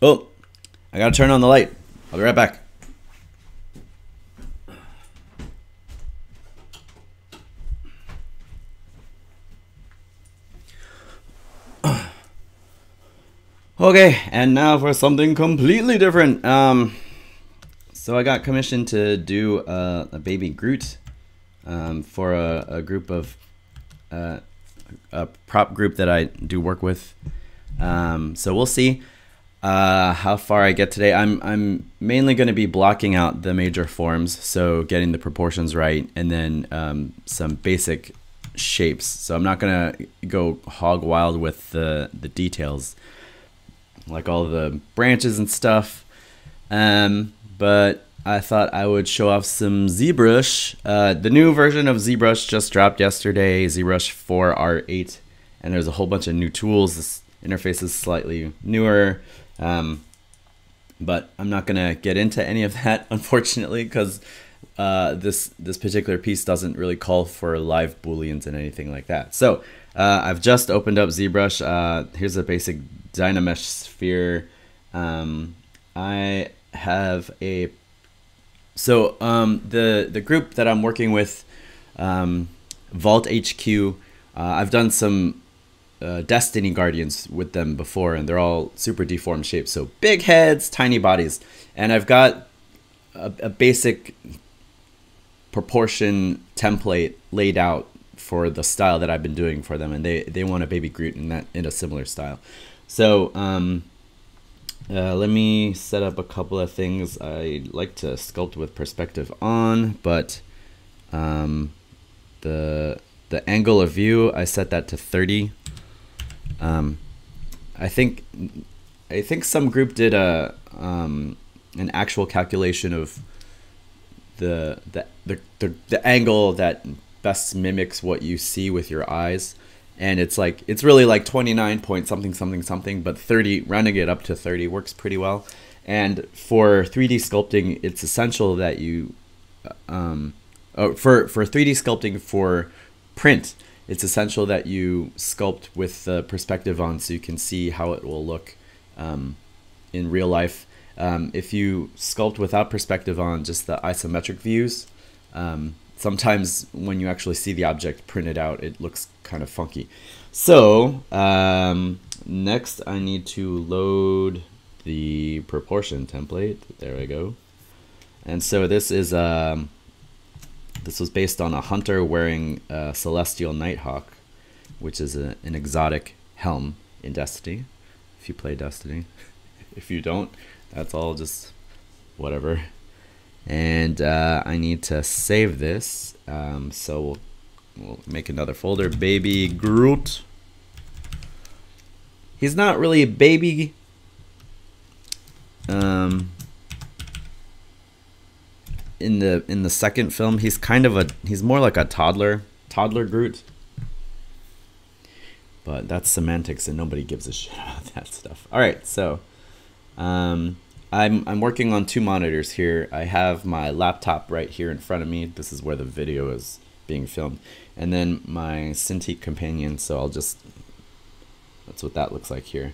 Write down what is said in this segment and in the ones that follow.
Oh, I gotta turn on the light. I'll be right back. Okay, and now for something completely different. So I got commissioned to do a Baby Groot for a group of a prop group that I do work with. So we'll see how far I get today. I'm mainly going to be blocking out the major forms, so getting the proportions right, and then some basic shapes. So I'm not going to go hog wild with the details, like all the branches and stuff. But I thought I would show off some ZBrush. The new version of ZBrush just dropped yesterday, ZBrush 4 R8, and there's a whole bunch of new tools. This interface is slightly newer, but I'm not gonna get into any of that, unfortunately, because this particular piece doesn't really call for live booleans and anything like that. So I've just opened up ZBrush. Here's a basic Dynamesh sphere. I have a the group that I'm working with, Vault HQ. I've done some Destiny Guardians with them before, and they're all super deformed shapes, so big heads, tiny bodies. And I've got a basic proportion template laid out for the style that I've been doing for them, and they want a Baby Groot in a similar style. So let me set up a couple of things. I like to sculpt with perspective on, but the angle of view, I set that to 30. I think some group did an actual calculation of the angle that best mimics what you see with your eyes, and it's really like 29 point something something something, but 30, rounding it up to 30 works pretty well. And for 3D sculpting, it's essential that you for 3D sculpting for print, it's essential that you sculpt with the perspective on, so you can see how it will look in real life. If you sculpt without perspective on, just the isometric views, sometimes when you actually see the object printed out, it looks kind of funky. So next I need to load the proportion template. There we go. And so this is this was based on a hunter wearing a celestial nighthawk, which is an exotic helm in Destiny, if you play Destiny. If you don't, that's all just whatever. And I need to save this, so we'll make another folder, Baby Groot. He's not really a baby. In the second film, he's more like a toddler Groot. But that's semantics, and nobody gives a shit about that stuff. All right, so I'm working on two monitors here. I have my laptop right here in front of me. This is where the video is being filmed, and then my Cintiq companion. So that's what that looks like here.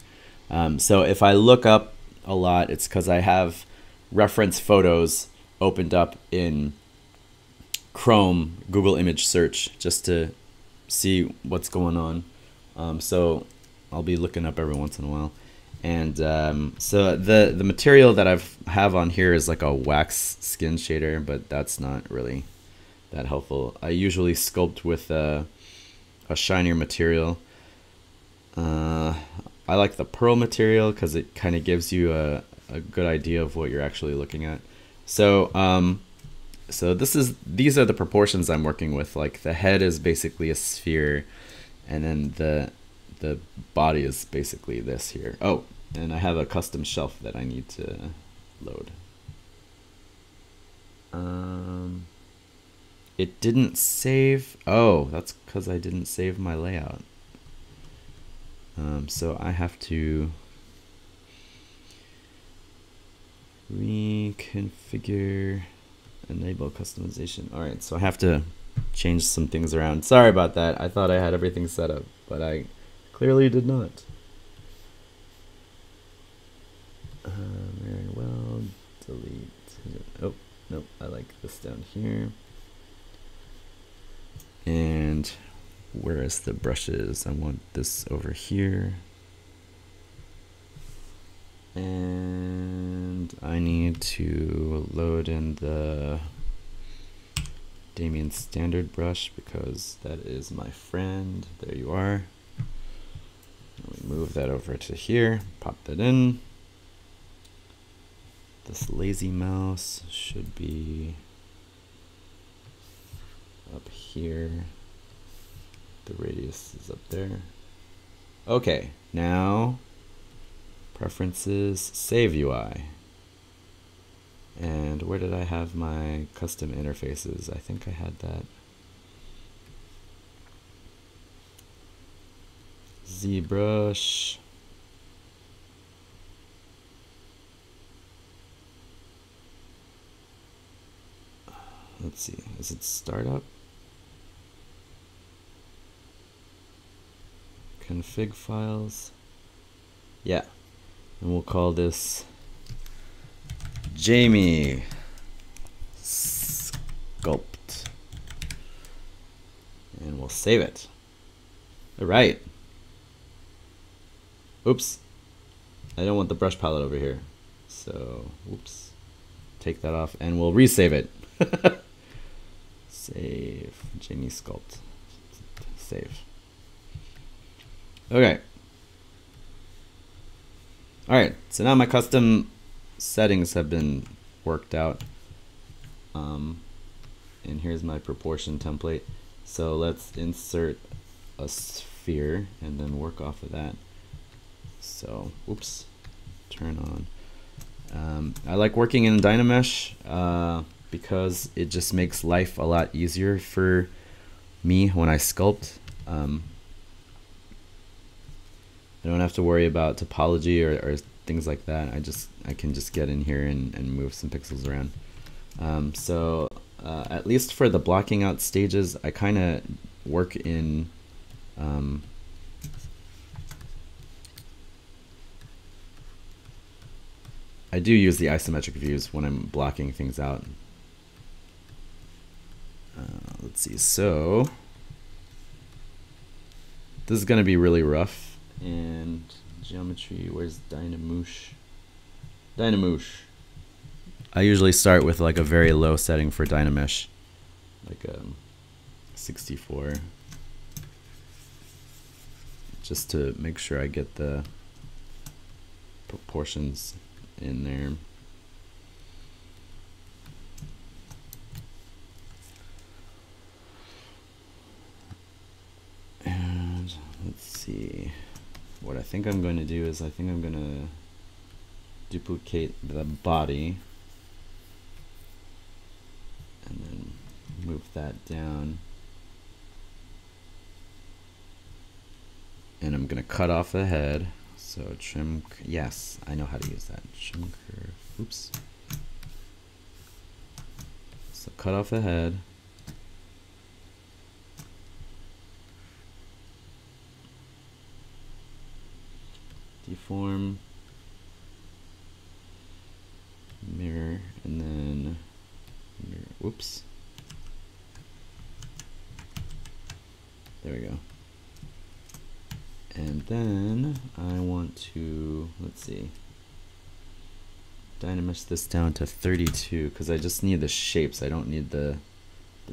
So if I look up a lot, it's because I have reference photos opened up in Chrome, Google image search, just to see what's going on. So I'll be looking up every once in a while. And so the material that I have on here is like a wax skin shader, but that's not really that helpful. I usually sculpt with a shinier material. I like the pearl material because it kind of gives you a good idea of what you're actually looking at. So so these are the proportions I'm working with. Like the head is basically a sphere, and then the body is basically this here. Oh, and I have a custom shelf that I need to load. It didn't save. Oh, that's because I didn't save my layout. So I have to reconfigure, enable customization. All right, so I have to change some things around. Sorry about that. I thought I had everything set up, but I clearly did not. Very well. Delete. Oh, nope. I like this down here. And where is the brushes? I want this over here. And I need to load in the Damien standard brush because that is my friend. There you are. Let me move that over to here, pop that in. This lazy mouse should be up here. The radius is up there. Okay, now preferences, save UI. And where did I have my custom interfaces? I think I had that. ZBrush. Let's see, is it startup? Config files. Yeah, and we'll call this Jamie Sculpt. And we'll save it. All right. Oops. I don't want the brush palette over here. So, oops. Take that off and we'll resave it. Save. Jamie Sculpt. Save. Okay. Alright, so now my custom settings have been worked out. And here's my proportion template. So let's insert a sphere and then work off of that. So, oops, turn on. I like working in Dynamesh because it just makes life a lot easier for me when I sculpt. I don't have to worry about topology or things like that. I can just get in here and move some pixels around. So at least for the blocking out stages, I kind of work in I do use the isometric views when I'm blocking things out. Let's see, so this is going to be really rough. And geometry, where's Dynamoosh? Dynamoosh. I usually start with like a very low setting for Dynamesh, like 64, just to make sure I get the proportions in there. And let's see. What I think I'm going to do is I think I'm going to duplicate the body and then move that down. And I'm going to cut off the head. So trim, yes, I know how to use that. Trim curve, oops. So cut off the head. Deform, mirror, and then mirror, whoops. There we go. And then I want to, let's see, Dynamesh this down to 32 because I just need the shapes. I don't need the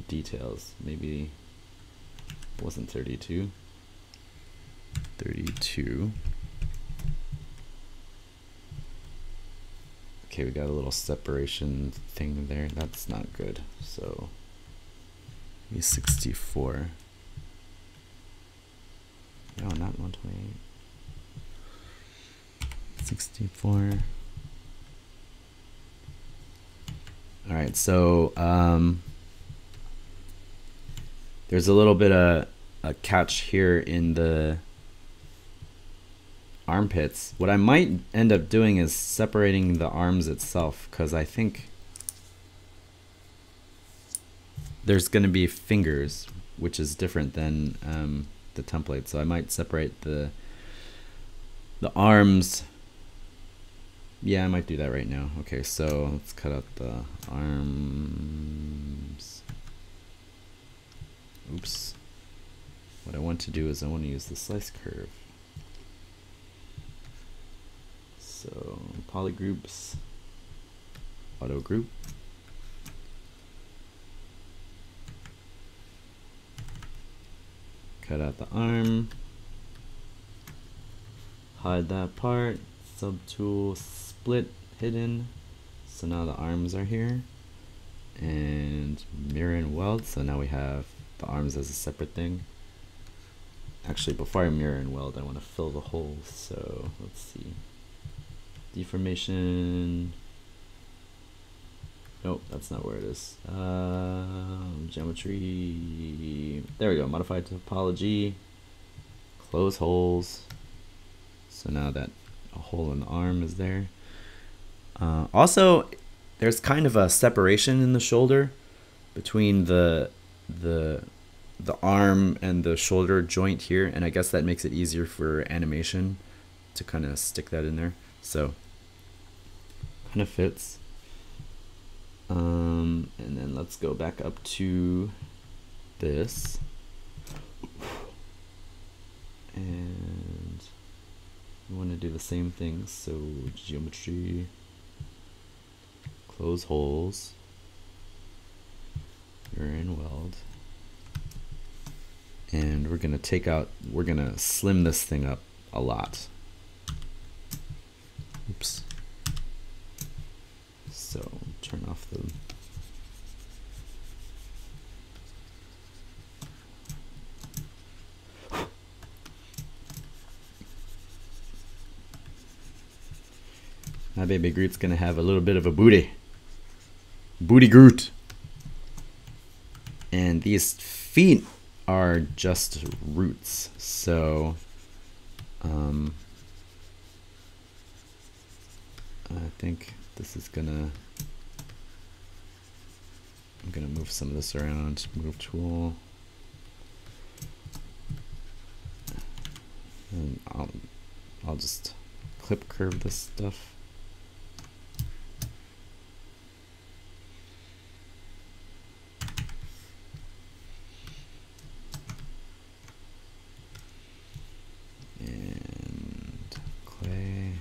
details. Maybe it wasn't 32. 32. Okay, we got a little separation thing there. That's not good. So, maybe 64. No, not 128. 64. All right, so there's a little bit of a catch here in the armpits. What I might end up doing is separating the arms itself, because I think there's going to be fingers, which is different than the template. So I might separate the arms Yeah, I might do that right now. Okay, so let's cut out the arms. Oops. What I want to do is I want to use the slice curve. So polygroups, auto group. Cut out the arm. Hide that part. Subtool split hidden. So now the arms are here. And mirror and weld. So now we have the arms as a separate thing. Actually, before I mirror and weld, I want to fill the holes. So let's see. Deformation. Nope, that's not where it is. Geometry. There we go. Modified topology. Close holes. So now that a hole in the arm is there. Also, there's kind of a separation in the shoulder between the arm and the shoulder joint here, and I guess that makes it easier for animation to kind of stick that in there. So kind of fits. And then let's go back up to this, and we want to do the same thing. So geometry, close holes, mirror and weld, and we're gonna slim this thing up a lot. Oops. So turn off the my baby Groot's gonna have a little bit of a booty. Booty Groot. And these feet are just roots. So I think this is gonna, I'm gonna move some of this around. Move tool. And I'll just clip curve this stuff. And clay.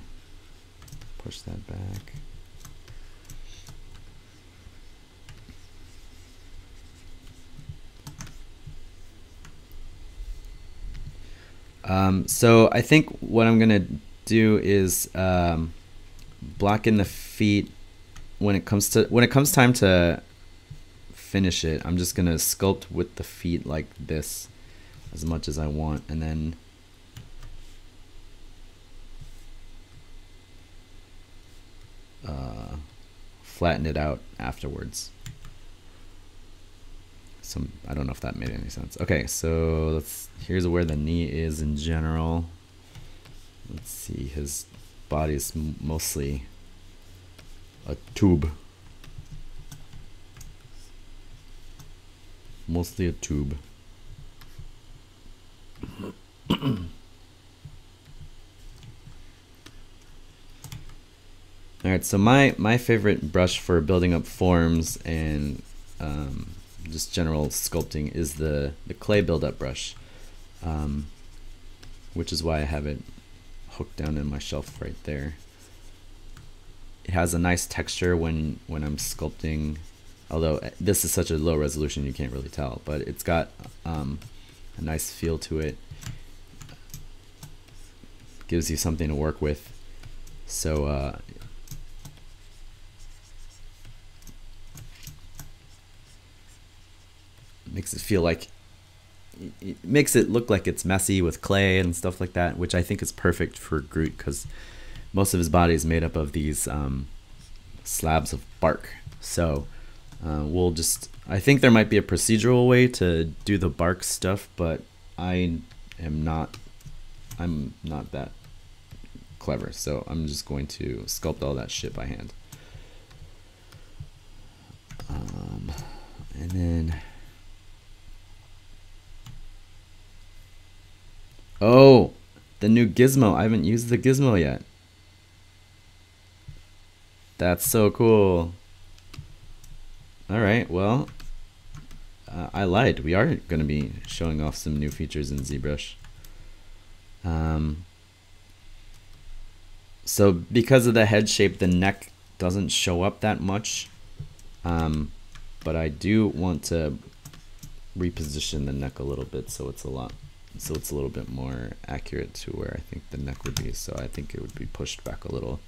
Push that back. So I think what I'm gonna do is block in the feet when it comes time to finish it. I'm just gonna sculpt with the feet like this as much as I want, and then flatten it out afterwards. I don't know if that made any sense. Okay, so here's where the knee is in general. Let's see, his body is mostly a tube. Mostly a tube. Alright, so my favorite brush for building up forms and just general sculpting is the clay build-up brush, which is why I have it hooked down in my shelf right there. It has a nice texture when I'm sculpting, although this is such a low resolution you can't really tell, but it's got a nice feel to it. Gives you something to work with. So makes it feel like, it makes it look like it's messy with clay and stuff like that, which I think is perfect for Groot because most of his body is made up of these slabs of bark. So I think there might be a procedural way to do the bark stuff, but I'm not that clever, so I'm just going to sculpt all that shit by hand. And then oh, the new gizmo. I haven't used the gizmo yet. That's so cool. All right, well, I lied. We are going to be showing off some new features in ZBrush. So because of the head shape, the neck doesn't show up that much. But I do want to reposition the neck a little bit so it's a little bit more accurate to where I think the neck would be. So I think it would be pushed back a little.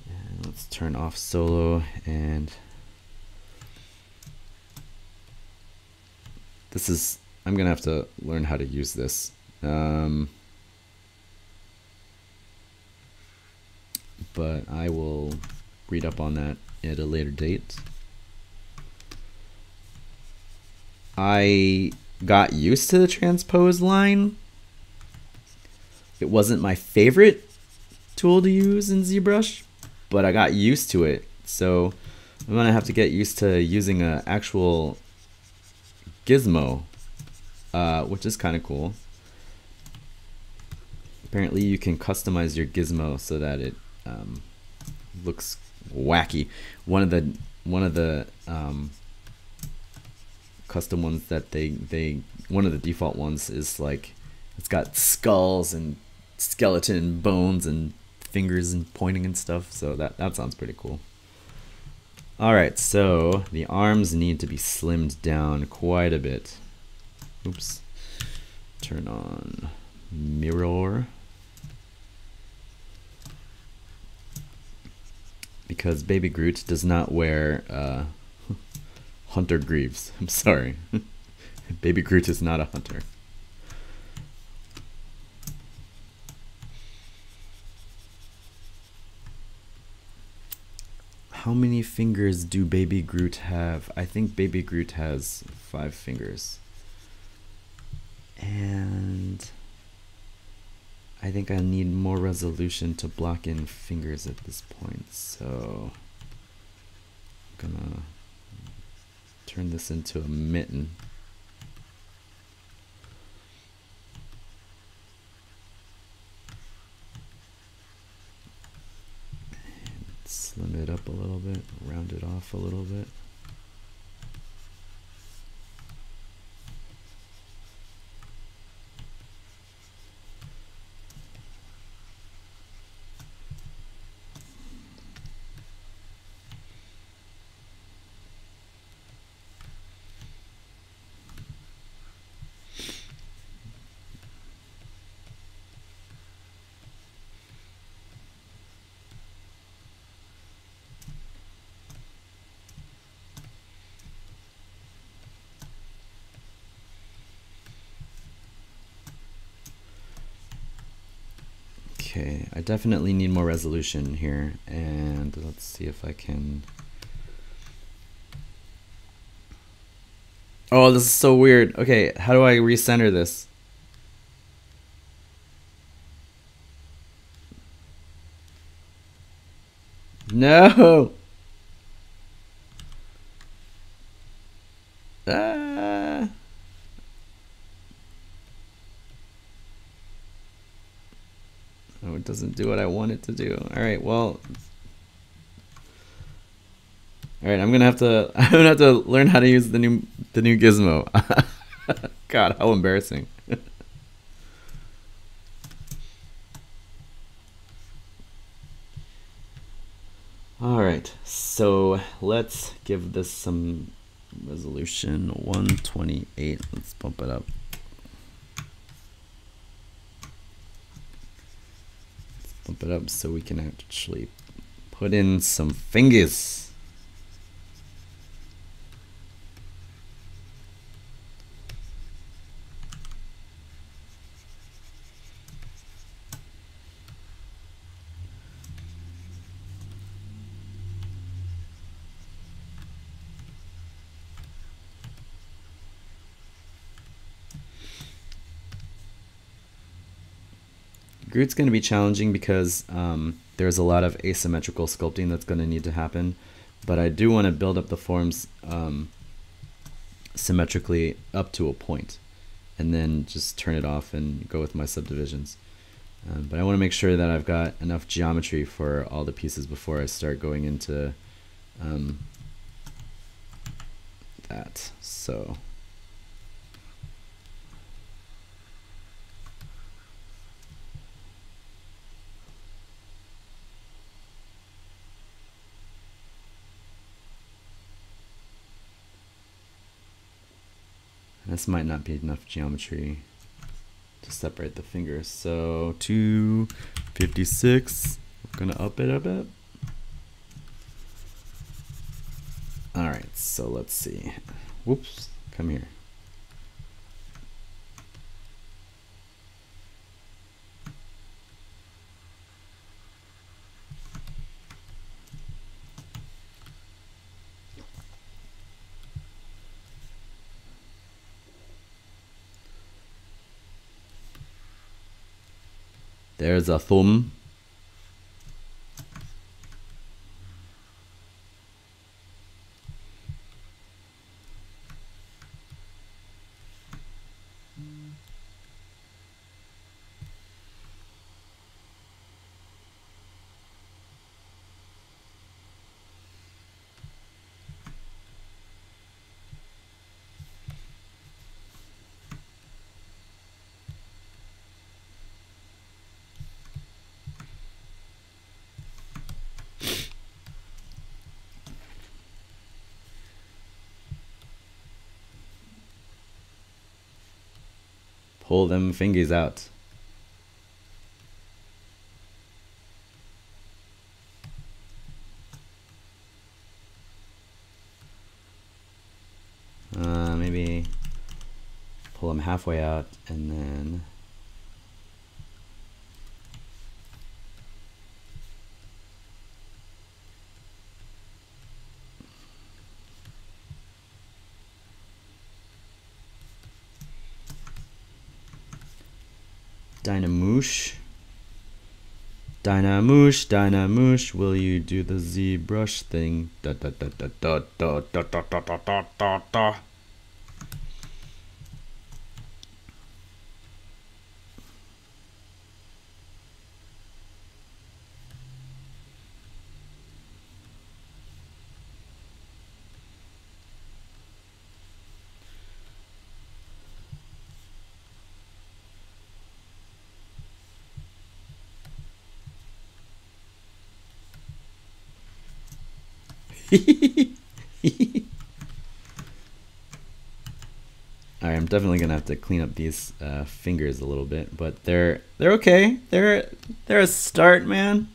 And let's turn off solo, and this is, I'm gonna have to learn how to use this. But I will read up on that at a later date. I got used to the transpose line. It wasn't my favorite tool to use in ZBrush, but I got used to it. So I'm gonna have to get used to using an actual gizmo, which is kind of cool. Apparently you can customize your gizmo so that it looks wacky. One of the custom ones that one of the default ones is like, it's got skulls and skeleton bones and fingers and pointing and stuff, so that sounds pretty cool. Alright, so the arms need to be slimmed down quite a bit. Oops. Turn on mirror. Because Baby Groot does not wear hunter greaves. I'm sorry. Baby Groot is not a hunter. How many fingers do Baby Groot have? I think Baby Groot has 5 fingers. And I think I need more resolution to block in fingers at this point. So I'm gonna turn this into a mitten. Slim it up a little bit, round it off a little bit. Okay, I definitely need more resolution here, and let's see if I can. Oh, this is so weird. Okay, how do I recenter this? No! Ah! Oh, it doesn't do what I want it to do. Alright, well. Alright, I'm gonna have to learn how to use the new gizmo. God, how embarrassing. Alright, so let's give this some resolution. 128. Let's bump it up. Let's bump it up so we can actually put in some fingers. Groot's going to be challenging because there's a lot of asymmetrical sculpting that's going to need to happen, but I do want to build up the forms symmetrically up to a point, and then just turn it off and go with my subdivisions. But I want to make sure that I've got enough geometry for all the pieces before I start going into that. So this might not be enough geometry to separate the fingers. So 256, we're gonna up it a bit. All right, so let's see. Whoops, come here. There's a thumb. Pull them fingers out. Maybe pull them halfway out and then Dynamoosh. Dynamoosh, Dynamoosh, will you do the ZBrush thing? Da da da da da da da da da da da da da. Alright, I'm definitely gonna have to clean up these fingers a little bit, but they're okay. They're a start, man.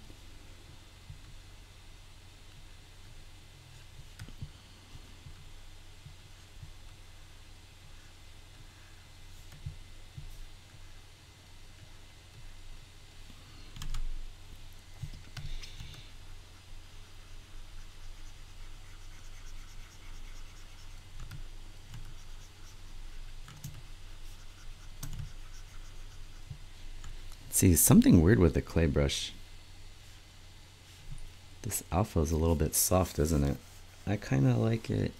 See, something weird with the clay brush. This alpha is a little bit soft, isn't it? I kind of like it.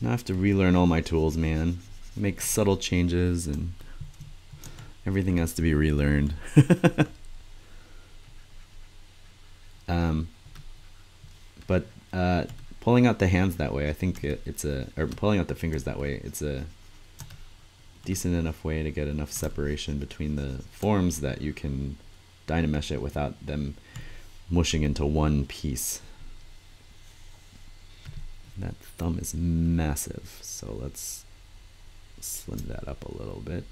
Now I have to relearn all my tools, man. Make subtle changes and everything has to be relearned. But pulling out the hands that way, I think or pulling out the fingers that way, it's a decent enough way to get enough separation between the forms that you can Dynamesh it without them mushing into one piece. That thumb is massive, so let's slim that up a little bit.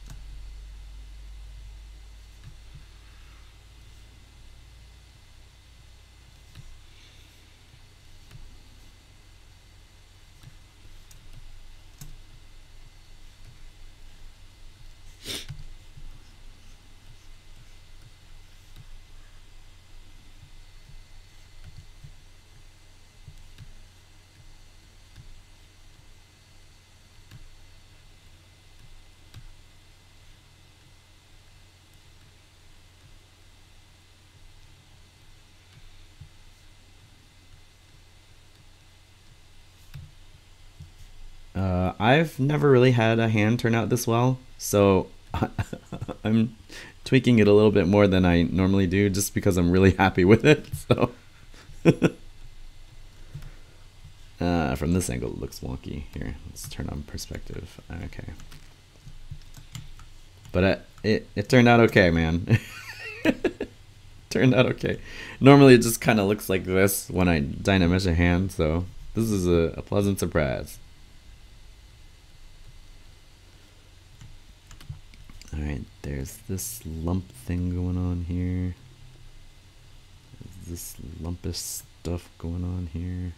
I've never really had a hand turn out this well, so I'm tweaking it a little bit more than I normally do just because I'm really happy with it. So from this angle it looks wonky. Here, let's turn on perspective. Okay. But it turned out okay, man. Turned out okay. Normally it just kind of looks like this when I dynamesh a hand, so this is a pleasant surprise. Alright, there's this lump thing going on here. There's this lumpish stuff going on here.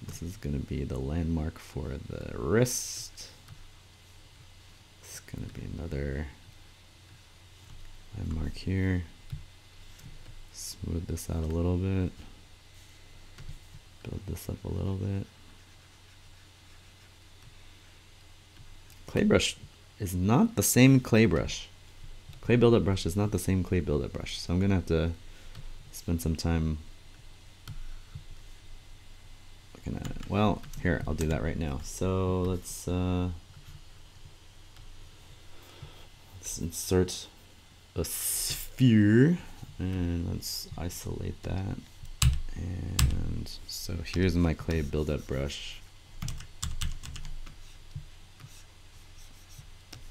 This is going to be the landmark for the wrist. It's going to be another landmark here. Smooth this out a little bit. Build this up a little bit. Clay brush is not the same clay brush. Clay buildup brush is not the same clay buildup brush. So I'm going to have to spend some time looking at it. Well, here, I'll do that right now. So let's insert a sphere and let's isolate that. And so here's my clay buildup brush.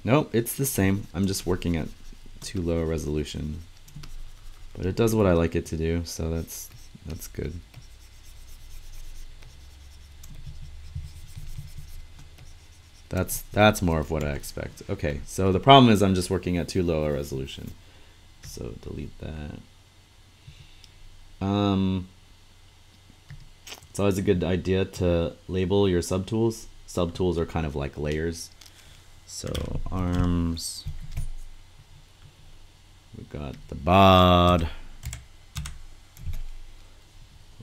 Nope, it's the same. I'm just working at too low a resolution. But it does what I like it to do, so that's good. That's more of what I expect. Okay, so the problem is I'm just working at too low a resolution. So delete that. It's always a good idea to label your subtools. Subtools are kind of like layers. So arms, we got the bod,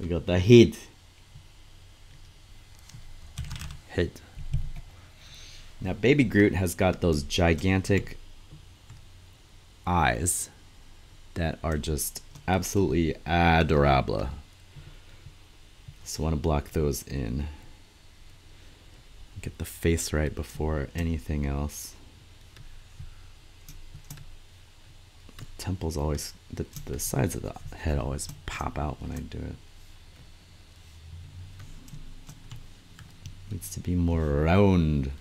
we got the head. Now Baby Groot has got those gigantic eyes that are just absolutely adorable. So I want to block those in. Get the face right before anything else. Temples always, the sides of the head always pop out when I do it. Needs to be more round.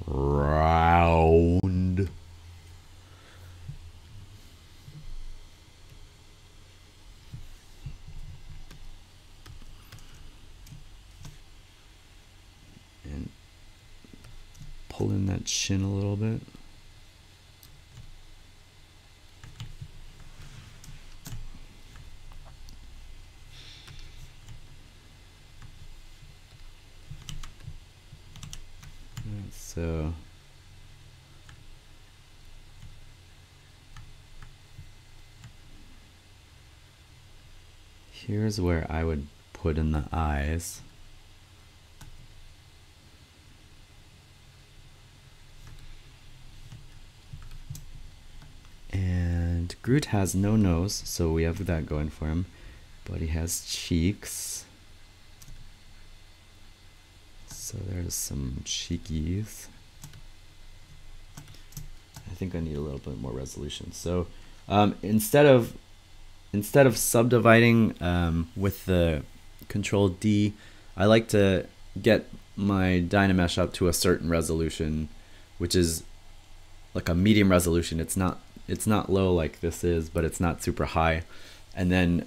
Round. And pull in that chin a little bit. So here's where I would put in the eyes. And Groot has no nose, so we have that going for him, but he has cheeks. So there's some cheekies. I think I need a little bit more resolution. So instead of subdividing with the Control D, I like to get my Dynamesh up to a certain resolution, which is like a medium resolution. It's not low like this is, but it's not super high. And then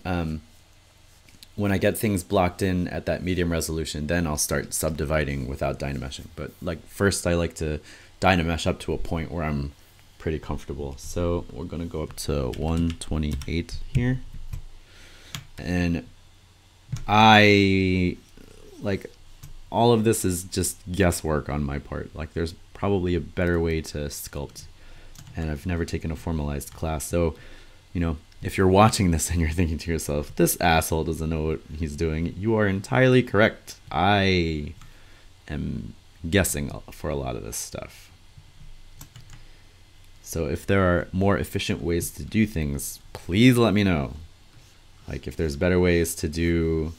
when I get things blocked in at that medium resolution, then I'll start subdividing without Dynameshing. But like first I like to Dynamesh up to a point where I'm pretty comfortable. So we're gonna go up to 128 here. And I like all of this is just guesswork on my part. Like there's probably a better way to sculpt, and I've never taken a formalized class. So, you know, if you're watching this and you're thinking to yourself, this asshole doesn't know what he's doing, you are entirely correct. I am guessing for a lot of this stuff. So if there are more efficient ways to do things, please let me know. Like if there's better ways to do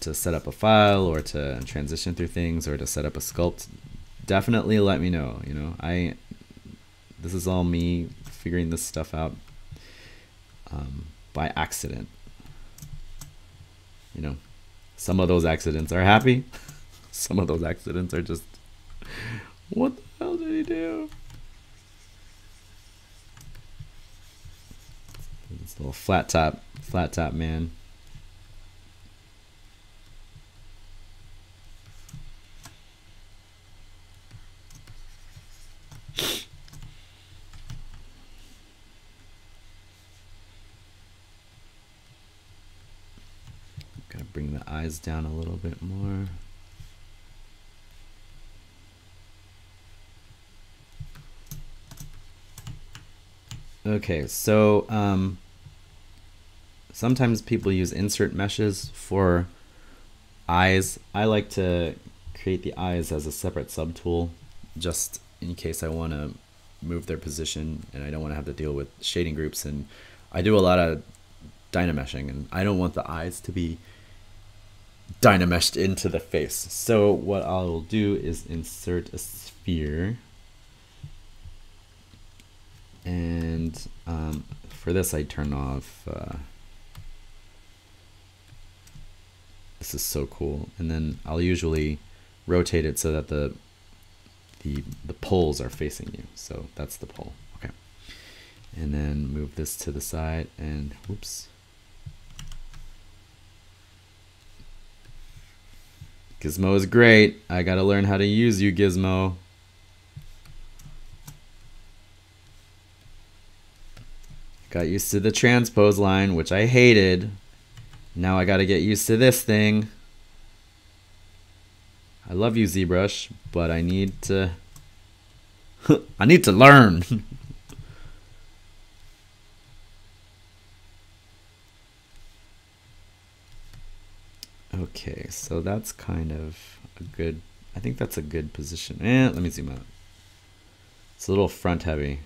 to set up a file or to transition through things or to set up a sculpt, definitely let me know. You know, this is all me figuring this stuff out by accident. You know, some of those accidents are happy. Some of those accidents are just, what the hell did he do? This little flat top man. Gotta bring the eyes down a little bit more. Okay, so sometimes people use insert meshes for eyes. I like to create the eyes as a separate subtool, just in case I want to move their position and I don't want to have to deal with shading groups. And I do a lot of dynameshing, and I don't want the eyes to be dynameshed into the face. So what I'll do is insert a sphere. And for this, I turn off. This is so cool. And then I'll usually rotate it so that the poles are facing you. So that's the pole. Okay. And then move this to the side and whoops. Gizmo is great. I gotta learn how to use you, Gizmo. Got used to the transpose line, which I hated. Now I gotta get used to this thing. I love you, ZBrush, but I need to I need to learn. Okay, so that's kind of a good, I think that's a good position. Let me zoom out. It's a little front heavy.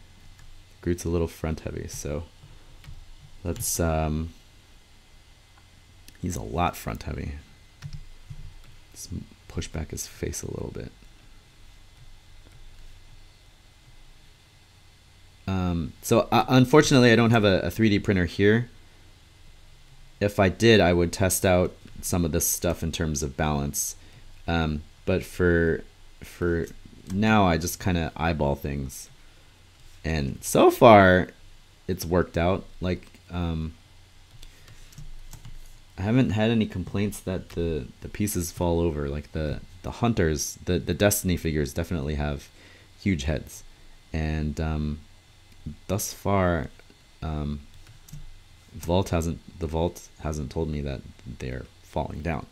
Groot's a little front heavy, so let's he's a lot front heavy. Let's push back his face a little bit. So unfortunately I don't have a 3D printer here. If I did, I would test out some of this stuff in terms of balance. But for now, I just kind of eyeball things. And so far, it's worked out. Like, I haven't had any complaints that the pieces fall over. Like the hunters, the Destiny figures definitely have huge heads. And thus far, the vault hasn't told me that they're falling down.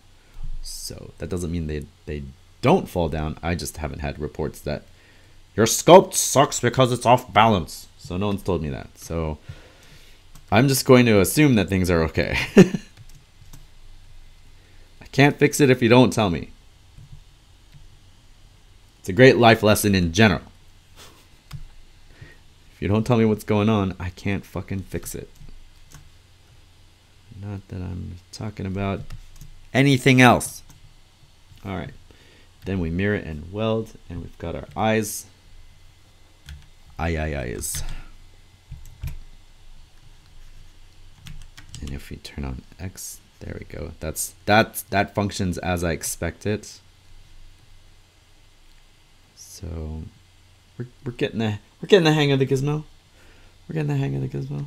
So that doesn't mean they don't fall down. I just haven't had reports that your sculpt sucks because it's off balance. So no one's told me that. So I'm just going to assume that things are okay. I can't fix it if you don't tell me. It's a great life lesson in general. If you don't tell me what's going on, I can't fucking fix it. Not that I'm talking about anything else. All right. Then we mirror and weld, and we've got our eyes. Eyes. And if we turn on X, there we go. That functions as I expect it. So we're getting the hang of the gizmo. We're getting the hang of the gizmo.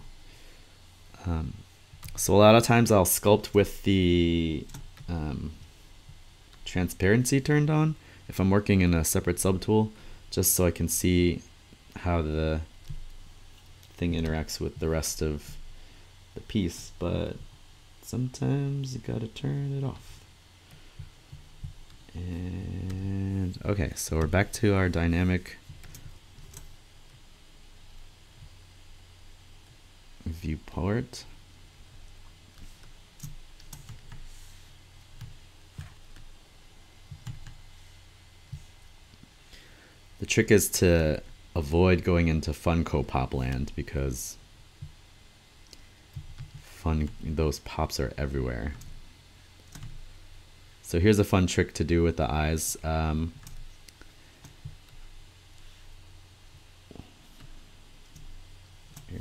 So a lot of times I'll sculpt with the transparency turned on if I'm working in a separate subtool, just so I can see how the thing interacts with the rest of the piece. But sometimes you gotta turn it off. And okay, so we're back to our dynamic viewport. The trick is to avoid going into Funko Pop land, because fun. Those pops are everywhere. So here's a fun trick to do with the eyes. Here,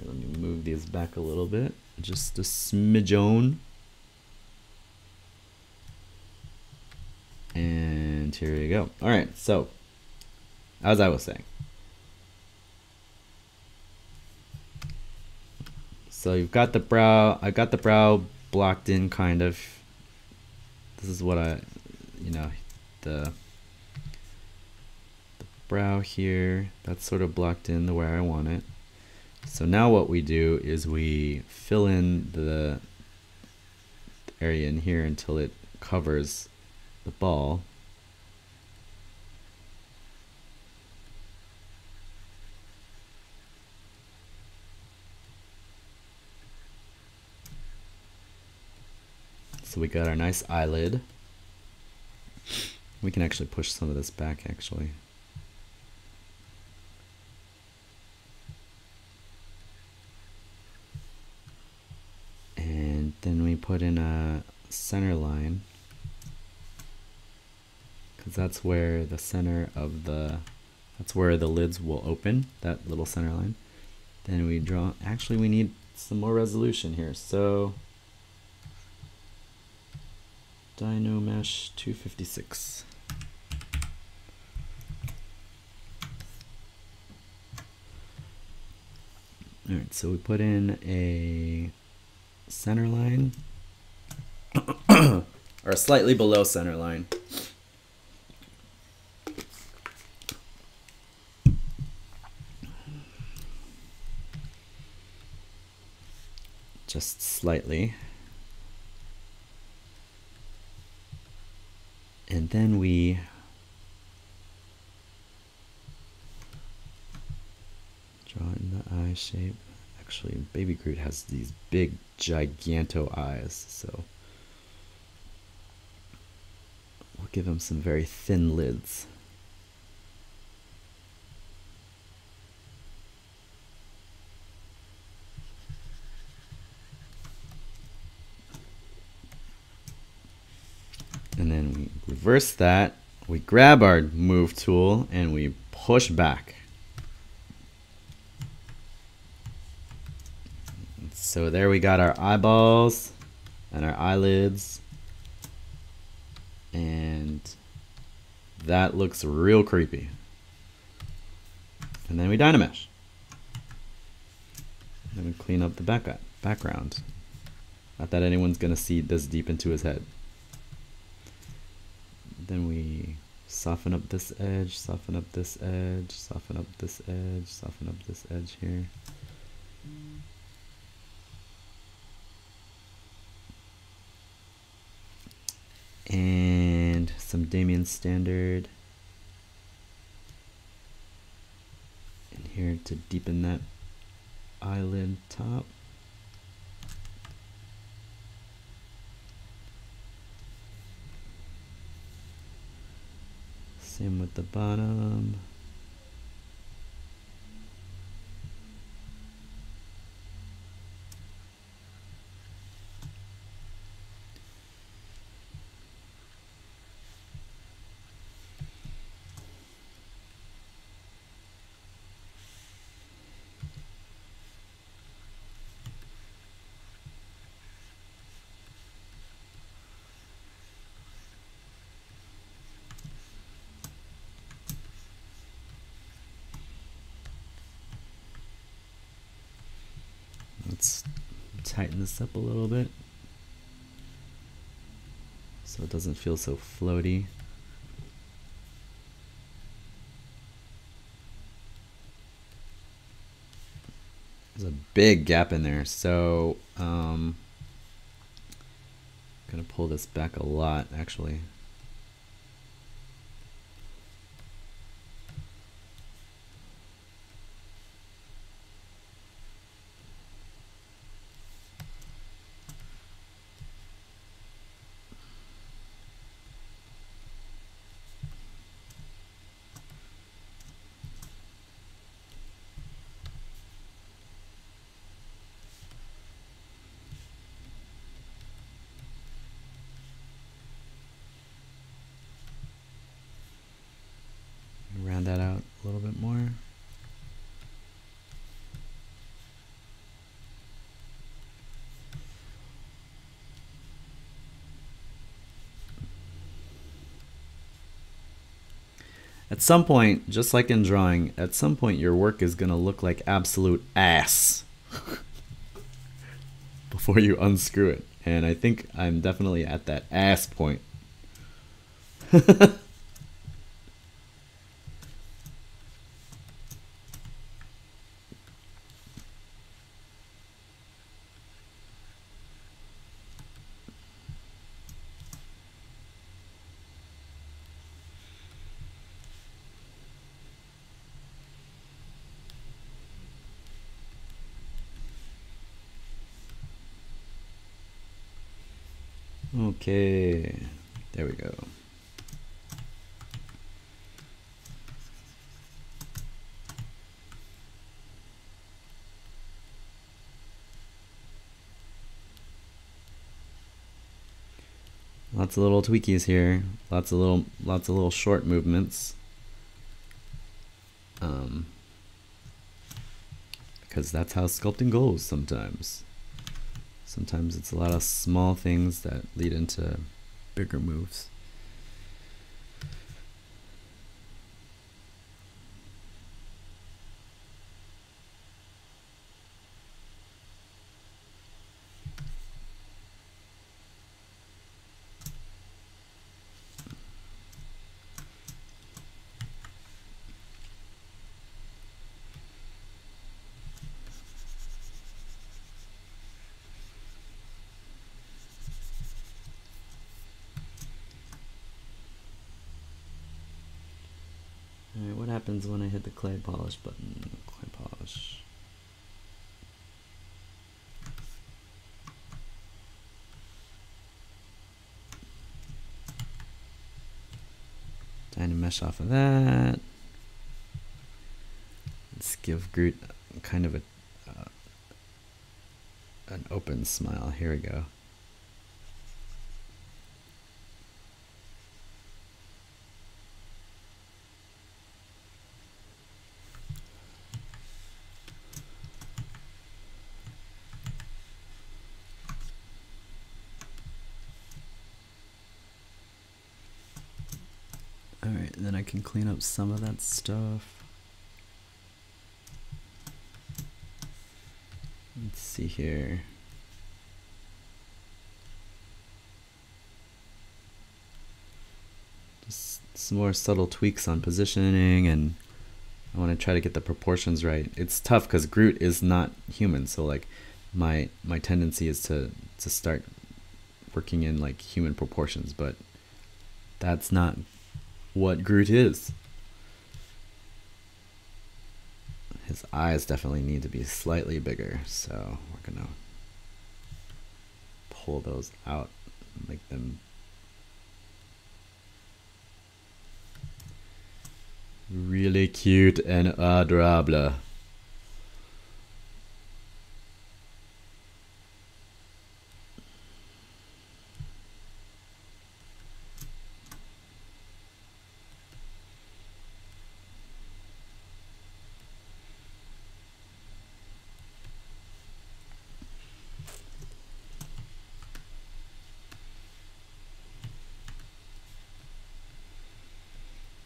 let me move these back a little bit. Just a smidgeon. And here you go. All right, so as I was saying, so you've got the brow. I got the brow blocked in kind of. This is what the brow here, that's sort of blocked in the way I want it. So now what we do is we fill in the area in here until it covers the ball. So we got our nice eyelid. We can actually push some of this back actually. And then we put in a center line, because that's where the center of that's where the lids will open, that little center line. Then we draw, actually we need some more resolution here, so Dino Mesh 256. Alright, so we put in a center line, or slightly below center line. Just slightly. And then we draw in the eye shape. Actually, Baby Groot has these big, giganto eyes, so we'll give him some very thin lids. And then we reverse that, we grab our move tool and we push back. So there we got our eyeballs and our eyelids, and that looks real creepy. And then we Dynamesh. And we clean up the background. Not that anyone's gonna see this deep into his head. Then we soften up this edge, soften up this edge, soften up this edge, soften up this edge here. And some Damien Standard in here to deepen that eyelid top. Same with the bottom. Let's tighten this up a little bit so it doesn't feel so floaty. There's a big gap in there, so I'm gonna pull this back a lot actually. At some point, just like in drawing, at some point your work is gonna look like absolute ass before you unscrew it. And I think I'm definitely at that ass point. Okay, there we go. Lots of little tweakies here. Lots of little short movements. Because that's how sculpting goes sometimes. Sometimes it's a lot of small things that lead into bigger moves. Alright, what happens when I hit the clay polish button? Clay polish. Dynamesh off of that. Let's give Groot kind of an open smile. Here we go. Alright, and then I can clean up some of that stuff. Let's see here. Just some more subtle tweaks on positioning, and I want to try to get the proportions right. It's tough because Groot is not human, so like my tendency is to start working in like human proportions, but that's not what Groot is. His eyes definitely need to be slightly bigger, so we're gonna pull those out, make them really cute and adorable.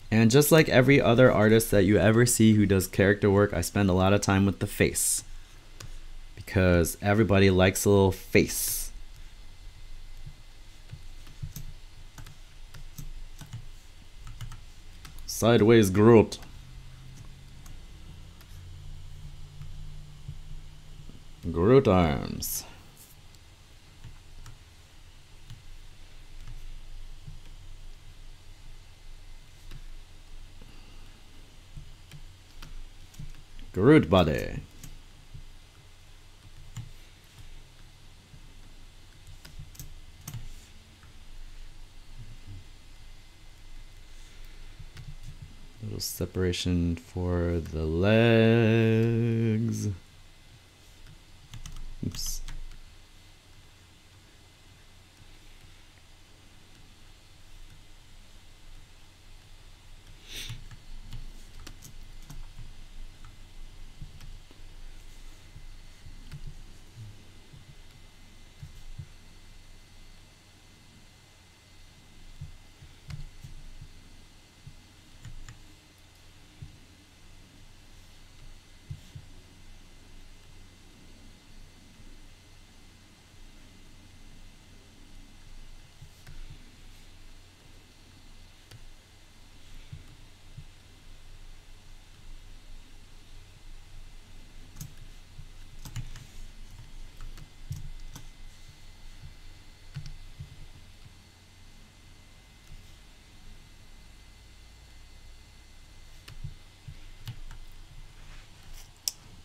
And just like every other artist that you ever see who does character work, I spend a lot of time with the face. Because everybody likes a little face. Sideways Groot. Groot arms. Groot body. Little separation for the legs. Oops.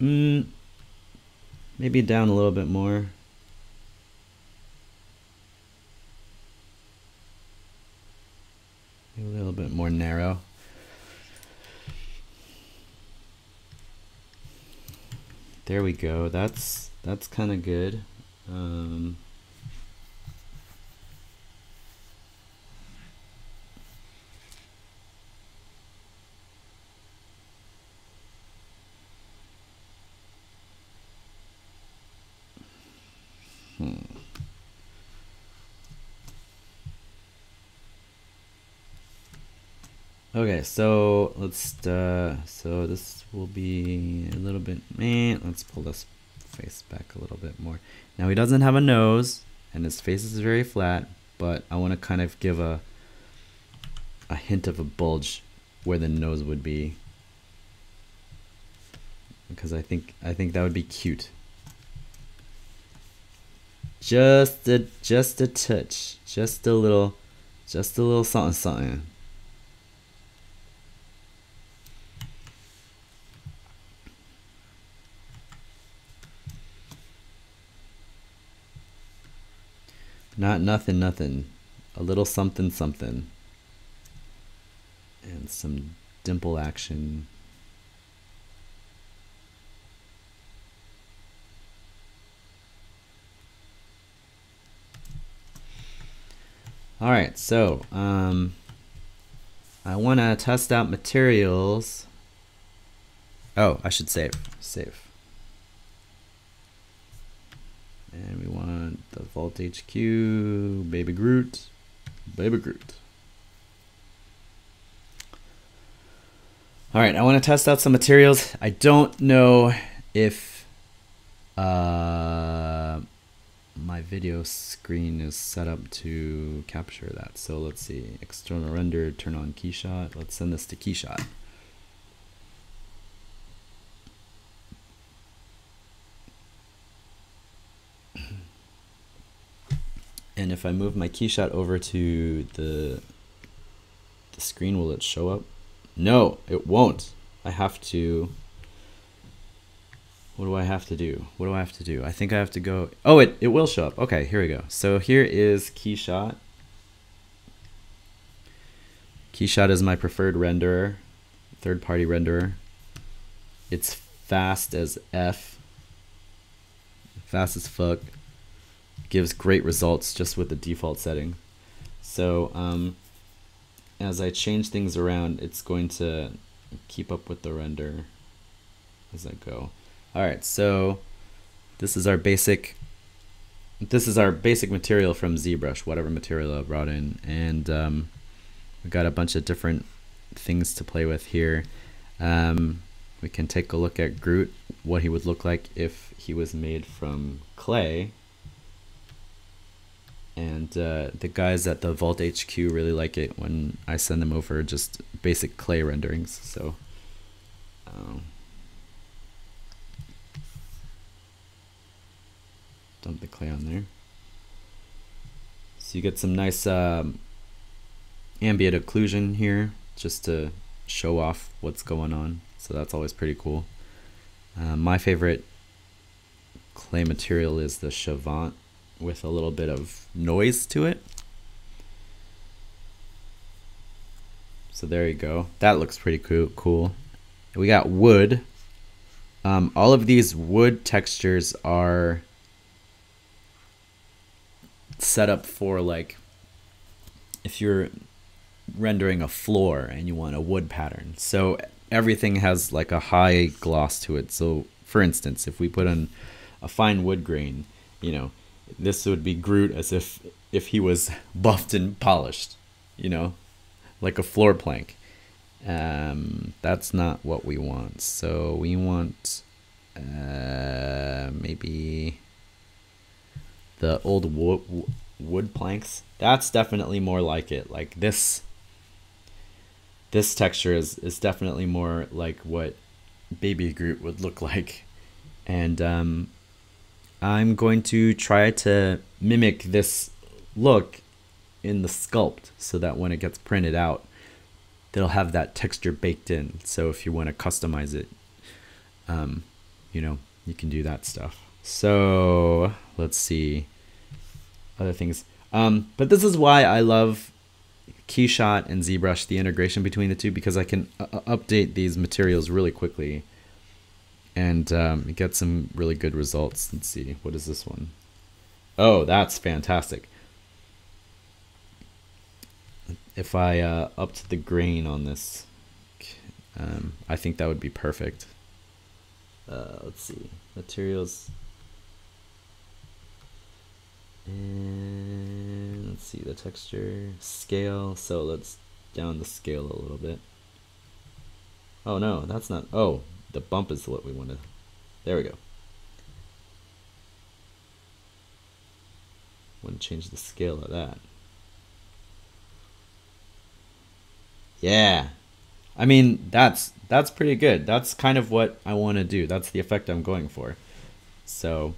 Maybe down a little bit more. Maybe a little bit more narrow. There we go. That's kind of good. Okay, so let's so this will be a little bit, let's pull this face back a little bit more. Now he doesn't have a nose and his face is very flat, but I want to kind of give a hint of a bulge where the nose would be, because I think that would be cute. Just a touch, just a little something something. Not nothing. A little something something. And some dimple action. All right, so I want to test out materials. Oh, I should save. And we want the Vault HQ, Baby Groot. All right, I want to test out some materials. I don't know if my video screen is set up to capture that. So let's see, external render, turn on Keyshot. Let's send this to Keyshot. And if I move my Keyshot over to the screen, will it show up? No, it won't. I have to. What do I have to do? I think I have to go. Oh, it will show up. Okay, here we go. So here is Keyshot. Keyshot is my preferred renderer, third-party renderer. It's fast as F. Fast as fuck. Gives great results just with the default setting. So as I change things around, it's going to keep up with the render as I go. All right, so this is our basic material from ZBrush, whatever material I brought in, and we've got a bunch of different things to play with here. We can take a look at Groot, what he would look like if he was made from clay. And the guys at the Vault HQ really like it when I send them over just basic clay renderings. So dump the clay on there. So you get some nice ambient occlusion here just to show off what's going on. So that's always pretty cool. My favorite clay material is the Chavant, with a little bit of noise to it. So there you go. That looks pretty cool. We got wood. All of these wood textures are set up for, like, if you're rendering a floor and you want a wood pattern. So everything has like a high gloss to it. So for instance, if we put on a fine wood grain, you know, this would be Groot as if he was buffed and polished, you know, like a floor plank. That's not what we want. So we want maybe the old wood planks. That's definitely more like it. Like this texture is definitely more like what Baby Groot would look like. And I'm going to try to mimic this look in the Sculpt so that when it gets printed out, they'll have that texture baked in. So if you want to customize it, you know, you can do that stuff. So let's see other things. But this is why I love Keyshot and ZBrush, the integration between the two, because I can update these materials really quickly and get some really good results. Let's see, what is this one? Oh, that's fantastic. If I upped the grain on this, I think that would be perfect. Let's see, materials. And let's see the texture, scale. So let's down the scale a little bit. Oh no, that's not, oh, the bump is what we wanted. There we go. Want to change the scale of that. Yeah, I mean, that's pretty good. That's kind of what I want to do. That's the effect I'm going for. So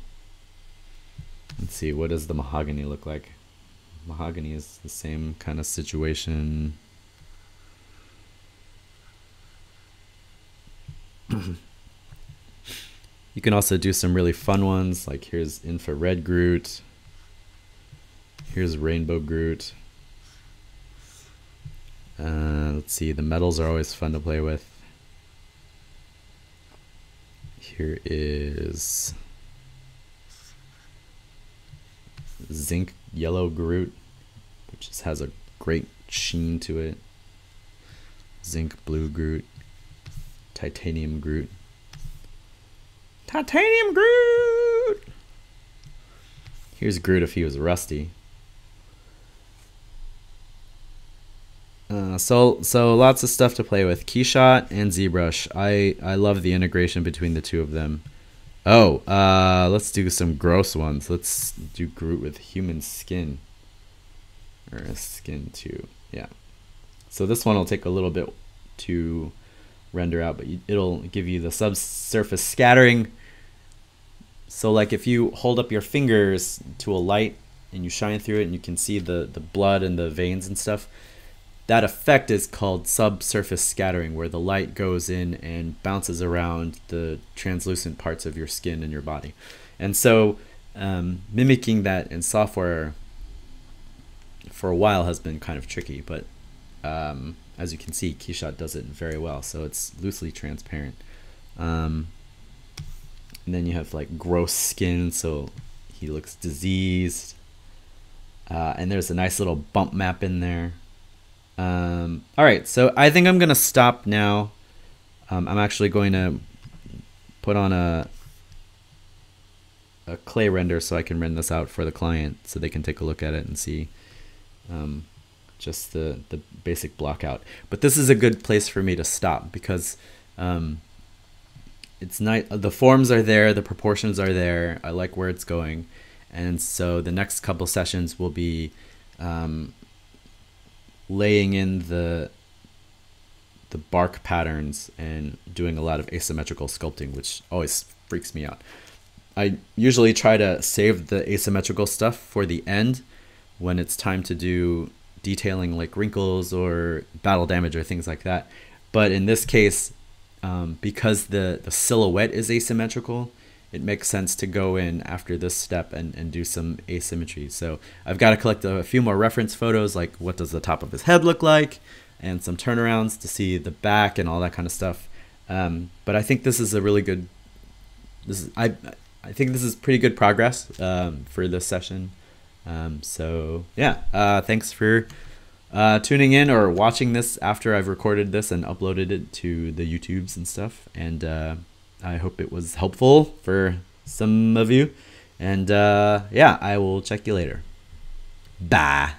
let's see, what does the mahogany look like? Mahogany is the same kind of situation. You can also do some really fun ones, like here's infrared Groot. Here's rainbow Groot. Let's see, the metals are always fun to play with. Here is zinc yellow Groot, which just has a great sheen to it. Zinc blue Groot. Titanium Groot. Titanium Groot! Here's Groot if he was rusty. So lots of stuff to play with. Keyshot and ZBrush. I love the integration between the two of them. Oh, let's do some gross ones. Let's do Groot with human skin. Or skin too, yeah. So this one will take a little bit to render out, but it'll give you the subsurface scattering. So like if you hold up your fingers to a light and you shine through it and you can see the blood and the veins and stuff, that effect is called subsurface scattering, where the light goes in and bounces around the translucent parts of your skin and your body. And so mimicking that in software for a while has been kind of tricky, but as you can see, Keyshot does it very well. So it's loosely transparent. And then you have like gross skin, so he looks diseased. And there's a nice little bump map in there. All right, so I think I'm gonna stop now. I'm actually going to put on a clay render so I can render this out for the client so they can take a look at it and see just the basic block out. But this is a good place for me to stop because it's nice. The forms are there, the proportions are there. I like where it's going, and so the next couple sessions will be laying in the bark patterns and doing a lot of asymmetrical sculpting, which always freaks me out. I usually try to save the asymmetrical stuff for the end when it's time to do detailing like wrinkles or battle damage or things like that. But in this case, because the silhouette is asymmetrical, it makes sense to go in after this step and do some asymmetry. So I've got to collect a few more reference photos, like what does the top of his head look like, and some turnarounds to see the back and all that kind of stuff. But I think this is a really good, I think this is pretty good progress for this session. So yeah, thanks for tuning in or watching this after I've recorded this and uploaded it to the YouTubes and stuff. And I hope it was helpful for some of you. And yeah, I will check you later. Bye.